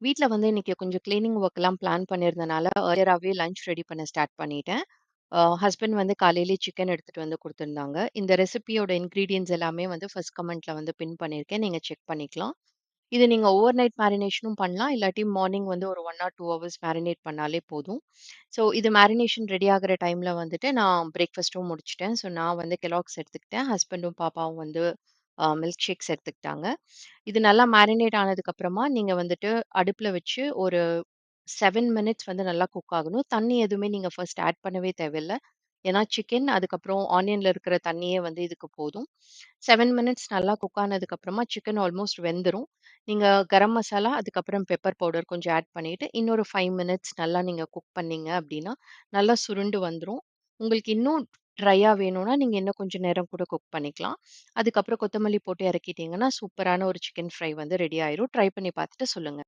வீட்ல வந்து இன்னைக்கு கொஞ்சம் கிளீனிங் ஒர்க்லாம் பிளான் பண்ணியிருந்தனால, ஏர்லியராவே லஞ்ச் ரெடி பண்ண ஸ்டார்ட் பண்ணிட்டேன். ஹஸ்பண்ட் வந்து காலையிலேயே சிக்கன் எடுத்துட்டு வந்து குடுத்துருந்தாங்க. இந்த ரெசிபியோட இன்கிரீடியன்ட்ஸ் எல்லாமே வந்து ஃபர்ஸ்ட் கமெண்ட்ல வந்து பின் பண்ணியிருக்கேன். நீங்க செக் பண்ணிக்கலாம். இது நீங்க ஓவர் நைட் மேரினேஷனும் பண்ணலாம். இல்லாட்டி மார்னிங் வந்து ஒரு 1 ஆர் 2 ஹவர்ஸ் மேரினேட் பண்ணாலே போதும். ஸோ இது மேரினேஷன் ரெடி ஆகுற டைம்ல வந்துட்டு நான் பிரேக்ஃபாஸ்ட்டும் முடிச்சுட்டேன். ஸோ நான் வந்து கெல்லாக்ஸ் எடுத்துக்கிட்டேன். ஹஸ்பண்டும் பாப்பாவும் வந்து மில்க் ஷேக்ஸ் எடுத்துக்கிட்டாங்க. இது நல்லா மேரினேட் ஆனதுக்கப்புறமா, நீங்க வந்துட்டு அடுப்புல வச்சு ஒரு 7 மினிட்ஸ் வந்து நல்லா குக் ஆகணும். தண்ணி எதுவுமே நீங்க ஃபர்ஸ்ட் ஆட் பண்ணவே தேவையில்ல. ஏன்னா சிக்கன், அதுக்கப்புறம் ஆனியன்ல இருக்கிற தண்ணியே வந்து இதுக்கு போதும். 7 மினிட்ஸ் நல்லா குக் ஆனதுக்கப்புறமா சிக்கன் ஆல்மோஸ்ட் வெந்துரும். நீங்க கரம் மசாலா, அதுக்கப்புறம் பெப்பர் பவுடர் கொஞ்சம் ஆட் பண்ணிட்டு, இன்னொரு 5 மினிட்ஸ் நல்லா நீங்க குக் பண்ணீங்க அப்டின்னா, நல்லா சுருண்டு வந்துரும். உங்களுக்கு இன்னும் ட்ரையா வேணும்னா, நீங்க இன்னும் கொஞ்சம் நேரம் கூட குக் பண்ணிக்கலாம். அதுக்கப்புறம் கொத்தமல்லி போட்டு இறக்கிட்டீங்கன்னா, சூப்பரான ஒரு சிக்கன் ஃப்ரை வந்து ரெடி ஆயிரும். ட்ரை பண்ணி பார்த்துட்டு சொல்லுங்க.